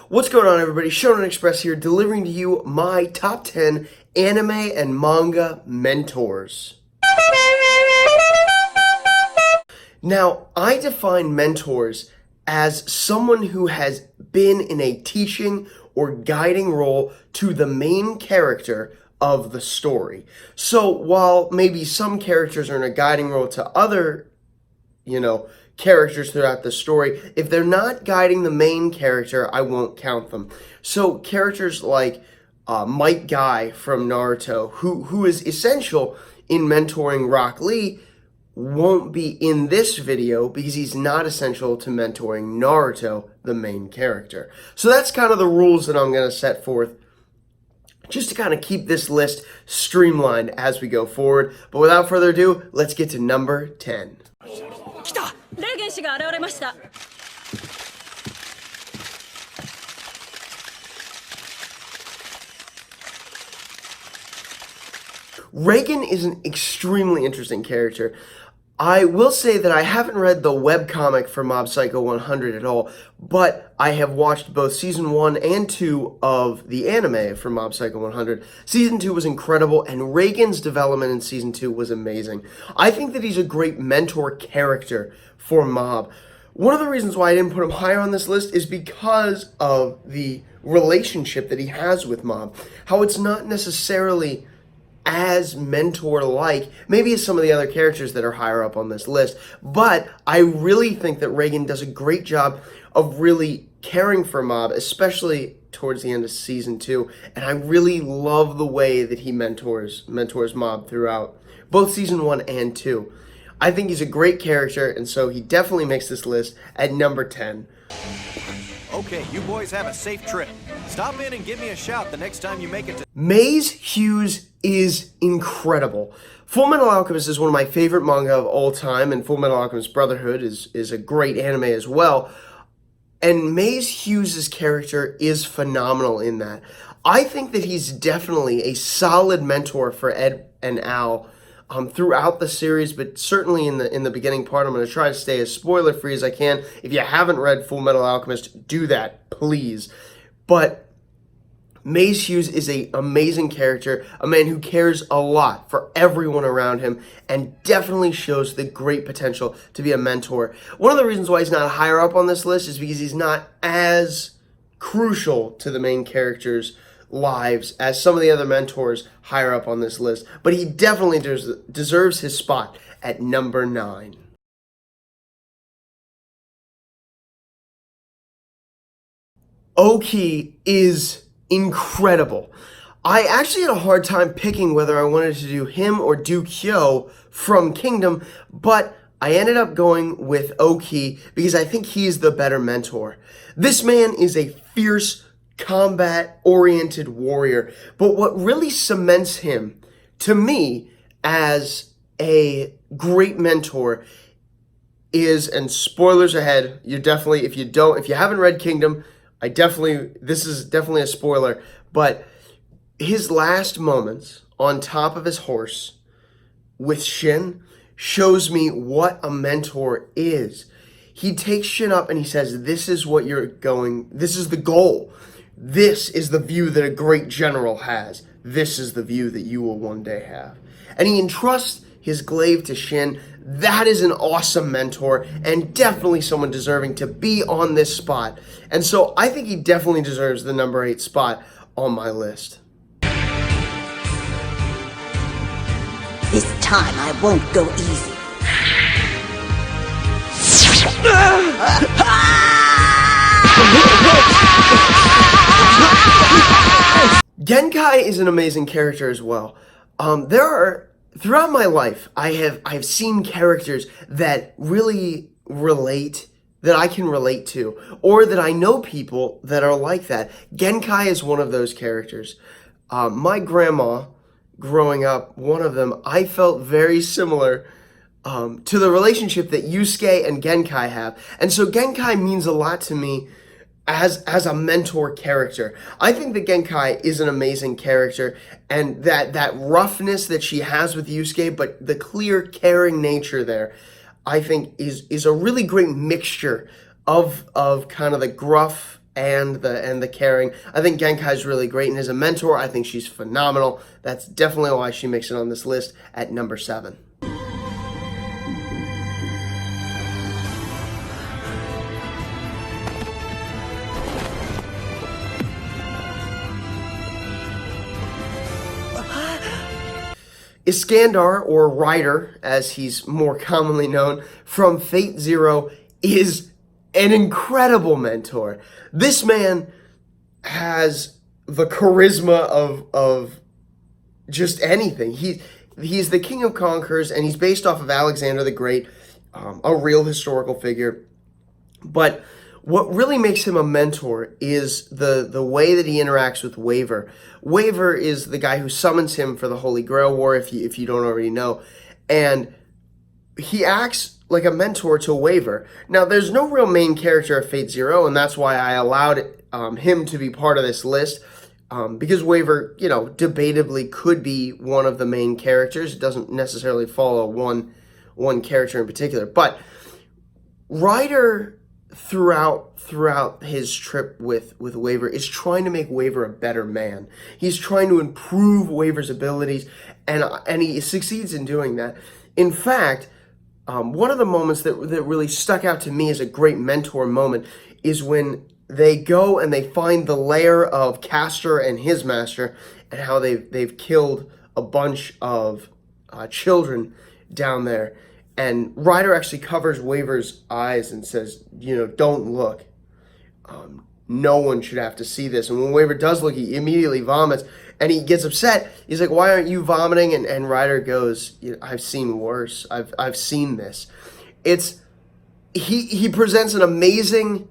What's going on, everybody? Shonen Express here, delivering to you my top 10 anime and manga mentors. Now, I define mentors as someone who has been in a teaching or guiding role to the main character of the story. So while maybe some characters are in a guiding role to other, characters throughout the story, if they're not guiding the main character, I won't count them. So characters like Might Guy from Naruto, who is essential in mentoring Rock Lee, won't be in this video because he's not essential to mentoring Naruto, the main character. So that's kind of the rules that I'm going to set forth just to kind of keep this list streamlined as we go forward. But without further ado, let's get to number 10. Regan 氏が現れました。Regan is an extremely interesting character. I will say that I haven't read the webcomic for Mob Psycho 100 at all, but I have watched both Season 1 and 2 of the anime for Mob Psycho 100. Season 2 was incredible, and Regan's development in Season 2 was amazing. I think that he's a great mentor character for Mob. One of the reasons why I didn't put him higher on this list is because of the relationship that he has with Mob. How it's not necessarily as mentor-like, maybe as some of the other characters that are higher up on this list, but I really think that Regan does a great job of really caring for Mob, especially towards the end of Season 2, and I really love the way that he mentors Mob throughout both Season 1 and 2. I think he's a great character, and so he definitely makes this list at number 10. Okay, you boys have a safe trip. Stop in and give me a shout the next time you make it to... Maze Hughes is incredible. Fullmetal Alchemist is one of my favorite manga of all time, and Fullmetal Alchemist Brotherhood is a great anime as well. And Maze Hughes' character is phenomenal in that. I think that he's definitely a solid mentor for Ed and Al throughout the series, but certainly in the beginning part. I'm going to try to stay as spoiler-free as I can. If you haven't read Fullmetal Alchemist, do that, please. But Maze Hughes is an amazing character, a man who cares a lot for everyone around him, and definitely shows the great potential to be a mentor. One of the reasons why he's not higher up on this list is because he's not as crucial to the main character's lives as some of the other mentors higher up on this list, but he definitely deserves his spot at number 9. Oki is incredible. I actually had a hard time picking whether I wanted to do him or do Kyo from Kingdom, but I ended up going with Oki because I think he's the better mentor. This man is a fierce, combat-oriented warrior, but what really cements him, to me, as a great mentor is, and spoilers ahead, you definitely, if you haven't read Kingdom, this is definitely a spoiler, but his last moments on top of his horse with Shin shows me what a mentor is. He takes Shin up and he says, this is the goal. This is the view that a great general has. This is the view that you will one day have. And he entrusts his glaive to Shin. That is an awesome mentor, and definitely someone deserving to be on this spot. And so I think he definitely deserves the number 8 spot on my list. This time I won't go easy. Genkai is an amazing character as well. Throughout my life, I've seen characters that really that I can relate to, or that I know people that are like that. Genkai is one of those characters. My grandma, growing up, one of them, I felt very similar to the relationship that Yusuke and Genkai have. And so Genkai means a lot to me as a mentor character. I think that Genkai is an amazing character, and that roughness that she has with Yusuke, but the clear, caring nature there, I think is a really great mixture of kind of the gruff and the caring. I think Genkai's really great, and as a mentor, I think she's phenomenal. That's definitely why she makes it on this list at number 7. Iskander, or Ryder, as he's more commonly known, from Fate Zero, is an incredible mentor. This man has the charisma of just anything. He's the king of conquerors, and he's based off of Alexander the Great, a real historical figure. But what really makes him a mentor is the way that he interacts with Waver. Waver is the guy who summons him for the Holy Grail War, if you don't already know. And he acts like a mentor to Waver. Now, there's no real main character of Fate Zero, and that's why I allowed him to be part of this list. Because Waver, debatably could be one of the main characters. It doesn't necessarily follow one character in particular. But Ryder, throughout his trip with Waver, is trying to make Waver a better man. He's trying to improve Waver's abilities, and he succeeds in doing that. In fact, one of the moments that really stuck out to me as a great mentor moment is when they go and they find the lair of Castor and his master, and how they've killed a bunch of children down there. And Ryder actually covers Waver's eyes and says, don't look. No one should have to see this. And when Waver does look, he immediately vomits. And he gets upset. He's like, why aren't you vomiting? And Ryder goes, I've seen worse. I've seen this. He presents an amazing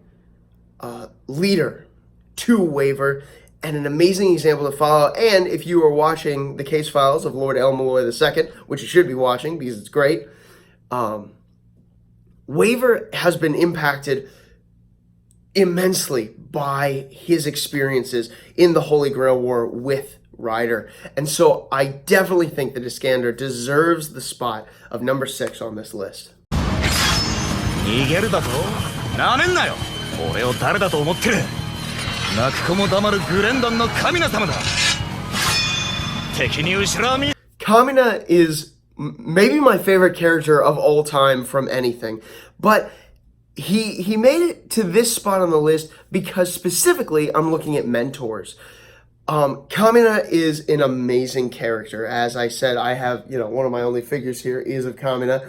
leader to Waver, and an amazing example to follow. And if you are watching the case files of Lord El Malloy II, which you should be watching because it's great, Waver has been impacted immensely by his experiences in the Holy Grail War with Ryder. And so I definitely think that Iskander deserves the spot of number 6 on this list. 逃げるだと？なめんなよ。俺を誰だと思ってる？泣く子も黙るグレンダンの神名様だ。敵に後ろ見。Kamina is maybe my favorite character of all time from anything, but he made it to this spot on the list because specifically I'm looking at mentors. Kamina is an amazing character. As I said, I have, one of my only figures here is of Kamina.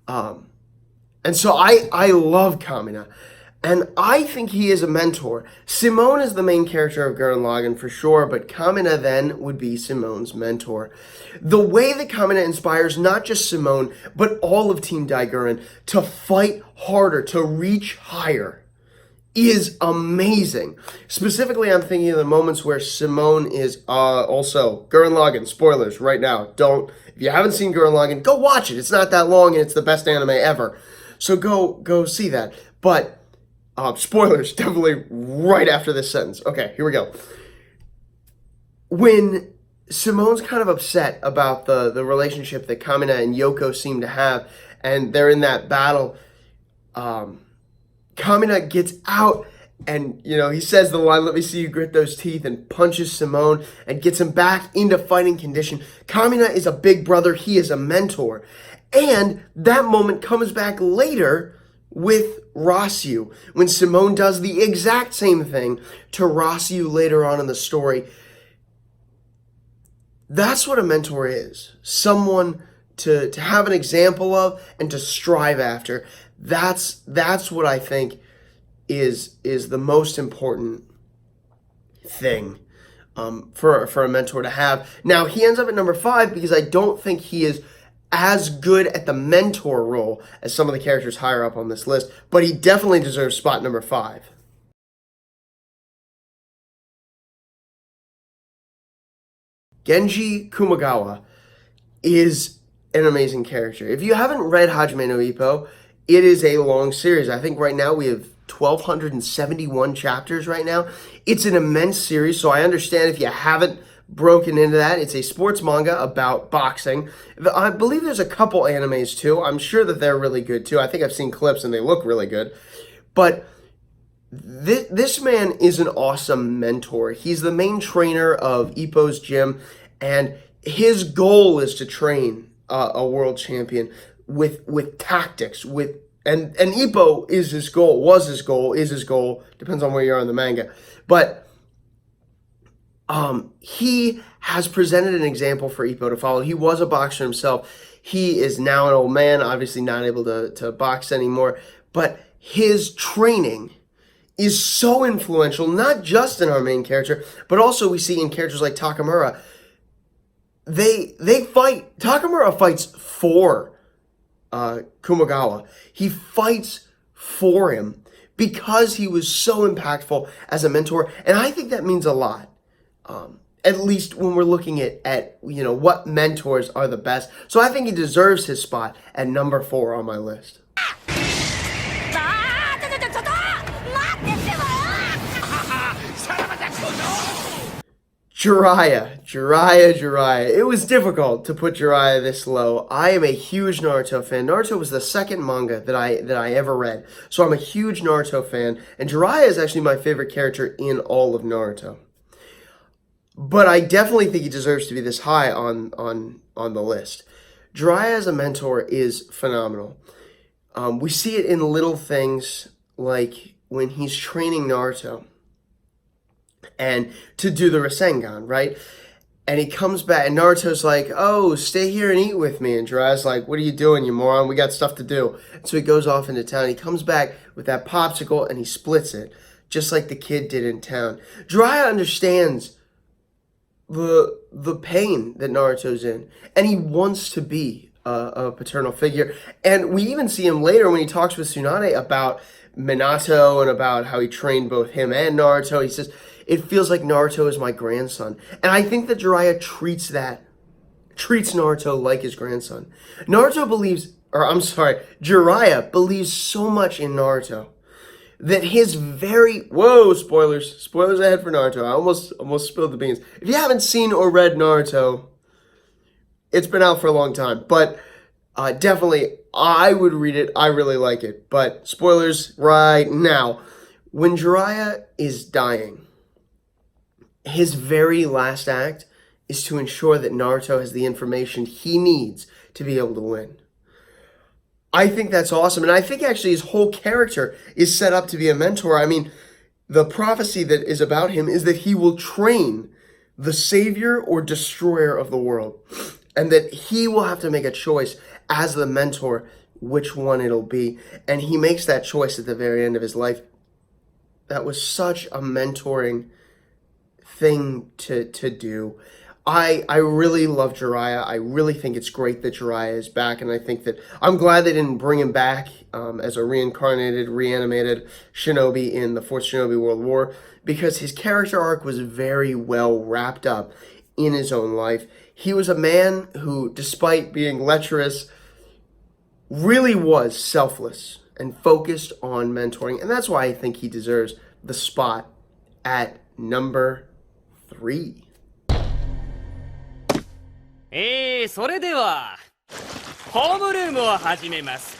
And so I love Kamina. And I think he is a mentor. Simone is the main character of Gurren Lagann for sure, but Kamina then would be Simone's mentor. The way that Kamina inspires not just Simone, but all of Team Daiguren to fight harder, to reach higher, is amazing. Specifically, I'm thinking of the moments where Simone is also Gurren Lagann. Spoilers right now. If you haven't seen Gurren Lagann, go watch it. It's not that long, and it's the best anime ever. So go see that. But spoilers, definitely right after this sentence. Okay, here we go. When Simone's kind of upset about the relationship that Kamina and Yoko seem to have, and they're in that battle, Kamina gets out and, he says the line, "Let me see you grit those teeth," and punches Simone and gets him back into fighting condition. Kamina is a big brother. He is a mentor. And that moment comes back later with Rossiu, when Simone does the exact same thing to Rossiu later on in the story. That's what a mentor is. Someone to have an example of and to strive after. That's what I think is the most important thing for a mentor to have. Now, he ends up at number 5 because I don't think he is as good at the mentor role as some of the characters higher up on this list, but he definitely deserves spot number 5. Genji Kumazawa is an amazing character. If you haven't read Hajime no Ippo, it is a long series. I think right now we have 1,271 chapters right now. It's an immense series, so I understand if you haven't broken into that. It's a sports manga about boxing. I believe there's a couple animes too. I'm sure that they're really good too. I think I've seen clips and they look really good. But this man is an awesome mentor. He's the main trainer of Ippo's gym, and his goal is to train a world champion with tactics, and Ippo is his goal, is his goal, depends on where you are in the manga. But he has presented an example for Ippo to follow. He was a boxer himself. He is now an old man, obviously not able to box anymore, but his training is so influential, not just in our main character, but also we see in characters like Takamura. They fight. Takamura fights for Kumagawa. He fights for him because he was so impactful as a mentor, and I think that means a lot. At least when we're looking at what mentors are the best. So I think he deserves his spot at number 4 on my list. Jiraiya. It was difficult to put Jiraiya this low. I am a huge Naruto fan. Naruto was the second manga that I ever read. So I'm a huge Naruto fan. And Jiraiya is actually my favorite character in all of Naruto. But I definitely think he deserves to be this high on the list. Jiraiya as a mentor is phenomenal. We see it in little things like when he's training Naruto and to do the Rasengan, right? And he comes back and Naruto's like, oh, stay here and eat with me. And Jiraiya's like, what are you doing, you moron? We got stuff to do. And so he goes off into town. He comes back with that popsicle and he splits it, just like the kid did in town. Jiraiya understands the pain that Naruto's in, and he wants to be a paternal figure. And we even see him later when he talks with Tsunade about Minato and about how he trained both him and Naruto. He says, it feels like Naruto is my grandson. And I think that Jiraiya treats Naruto like his grandson. Jiraiya believes so much in Naruto that spoilers ahead for Naruto. I almost spilled the beans. If you haven't seen or read Naruto, it's been out for a long time, but definitely I would read it. I really like it, but spoilers right now. When Jiraiya is dying, his very last act is to ensure that Naruto has the information he needs to be able to win. I think that's awesome, and I think actually his whole character is set up to be a mentor. I mean, the prophecy that is about him is that he will train the savior or destroyer of the world, and that he will have to make a choice as the mentor which one it'll be, and he makes that choice at the very end of his life. That was such a mentoring thing to do. I really love Jiraiya. I really think it's great that Jiraiya is back, and I think that I'm glad they didn't bring him back as a reanimated shinobi in the Fourth Shinobi World War, because his character arc was very well wrapped up in his own life. He was a man who, despite being lecherous, really was selfless and focused on mentoring, and that's why I think he deserves the spot at number 3. それではホームルームを始めます。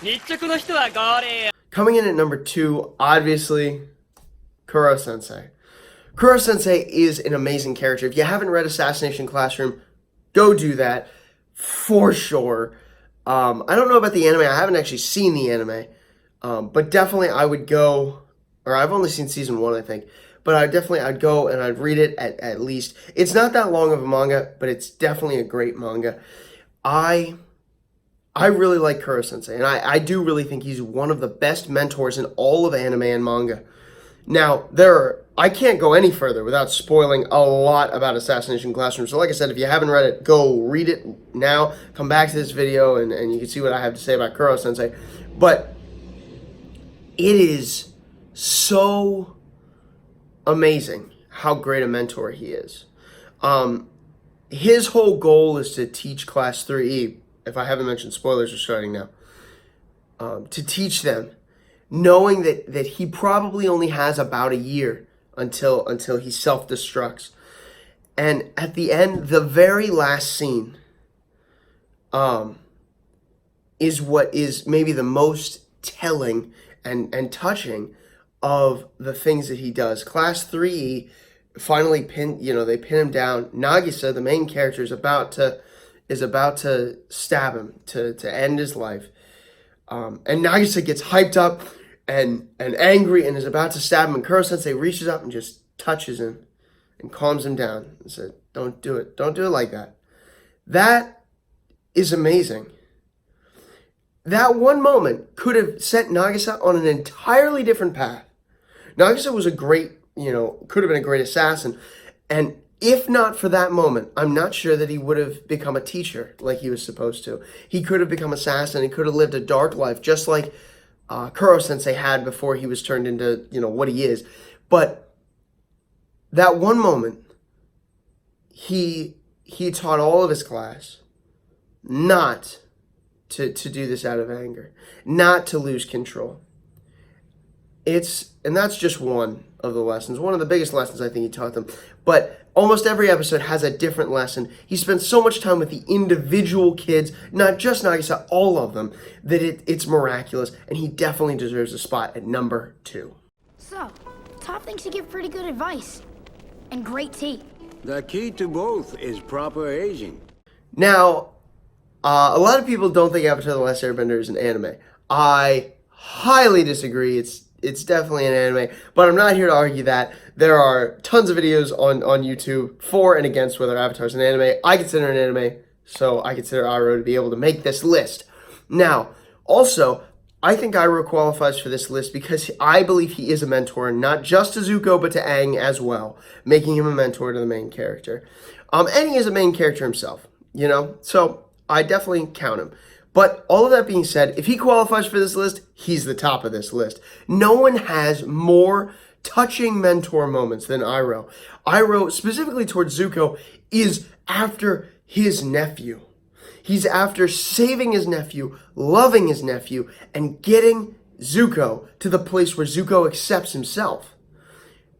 日直の人は号令。 Coming in at number 2, obviously, Kurosensei. Kurosensei is an amazing character. If you haven't read Assassination Classroom, go do that for sure. I don't know about the anime. I haven't actually seen the anime, but definitely I would go, or I've only seen season 1, I think. But I'd go and I'd read it at least. It's not that long of a manga, but it's definitely a great manga. I really like Kurosensei, and I do really think he's one of the best mentors in all of anime and manga. Now, I can't go any further without spoiling a lot about Assassination Classroom. So like I said, if you haven't read it, go read it now. Come back to this video and you can see what I have to say about Kurosensei. But it is so amazing how great a mentor he is. His whole goal is to teach Class 3E, if I haven't mentioned, spoilers are starting now, to teach them, knowing that he probably only has about a year until he self-destructs. And at the end, the very last scene is what is maybe the most telling and touching of the things that he does. Class 3 finally they pin him down. Nagisa, the main character, is about to stab him to end his life. And Nagisa gets hyped up and angry and is about to stab him, and Kurosensei reaches up and just touches him and calms him down and said, don't do it like that. That is amazing. That one moment could have set Nagisa on an entirely different path. Nagisa was could have been a great assassin, and if not for that moment, I'm not sure that he would have become a teacher like he was supposed to. He could have become assassin. He could have lived a dark life, just like Kurosensei had before he was turned into, what he is. But that one moment, he taught all of his class not to do this out of anger, not to lose control. And that's just one of the lessons, one of the biggest lessons I think he taught them. But almost every episode has a different lesson. He spends so much time with the individual kids, not just Nagisa, all of them, that it's miraculous, and he definitely deserves a spot at number 2. So, Top thinks you give pretty good advice. And great tea. The key to both is proper aging. Now, a lot of people don't think Avatar: The Last Airbender is an anime. I highly disagree. It's definitely an anime, but I'm not here to argue that. There are tons of videos on YouTube for and against whether Avatar is an anime. I consider it an anime, so I consider Iroh to be able to make this list. Now, also, I think Iroh qualifies for this list because I believe he is a mentor, not just to Zuko, but to Aang as well, making him a mentor to the main character. And he is a main character himself, so I definitely count him. But all of that being said, if he qualifies for this list, he's the top of this list. No one has more touching mentor moments than Iroh. Iroh, specifically towards Zuko, is after his nephew. He's after saving his nephew, loving his nephew, and getting Zuko to the place where Zuko accepts himself.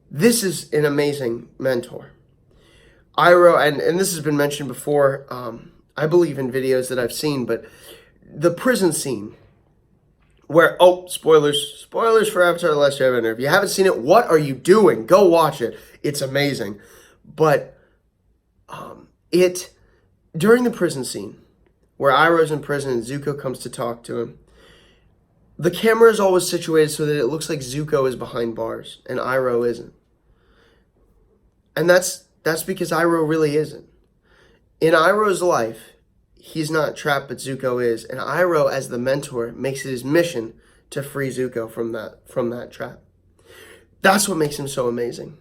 This is an amazing mentor. Iroh, and this has been mentioned before, I believe in videos that I've seen, but the prison scene where, spoilers for Avatar: The Last Airbender. If you haven't seen it, what are you doing? Go watch it. It's amazing. But during the prison scene where Iroh's in prison and Zuko comes to talk to him, the camera is always situated so that it looks like Zuko is behind bars and Iroh isn't. And that's because Iroh really isn't. In Iroh's life, he's not trapped, but Zuko is. And Iroh, as the mentor, makes it his mission to free Zuko from that trap. That's what makes him so amazing.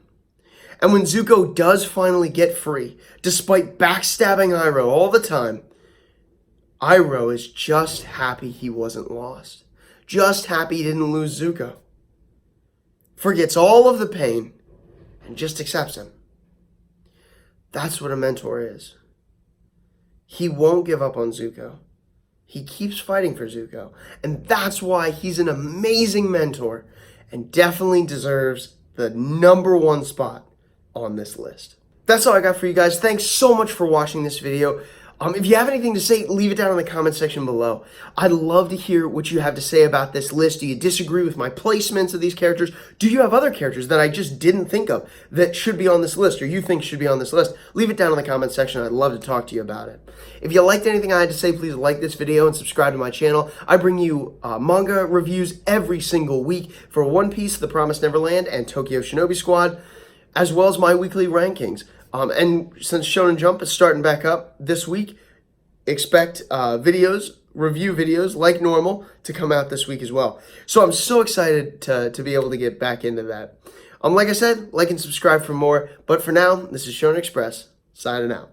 And when Zuko does finally get free, despite backstabbing Iroh all the time, Iroh is just happy he wasn't lost. Just happy he didn't lose Zuko. Forgets all of the pain and just accepts him. That's what a mentor is. He won't give up on Zuko. He keeps fighting for Zuko. And that's why he's an amazing mentor and definitely deserves the number 1 spot on this list. That's all I got for you guys. Thanks so much for watching this video. If you have anything to say, leave it down in the comment section below. I'd love to hear what you have to say about this list. Do you disagree with my placements of these characters? Do you have other characters that I just didn't think of that should be on this list or you think should be on this list? Leave it down in the comment section. I'd love to talk to you about it. If you liked anything I had to say, please like this video and subscribe to my channel. I bring you manga reviews every single week for One Piece, The Promised Neverland, and Tokyo Shinobi Squad, as well as my weekly rankings. And since Shonen Jump is starting back up this week, expect review videos like normal to come out this week as well. So I'm so excited to be able to get back into that. Like I said, like and subscribe for more. But for now, this is Shonen Express, signing out.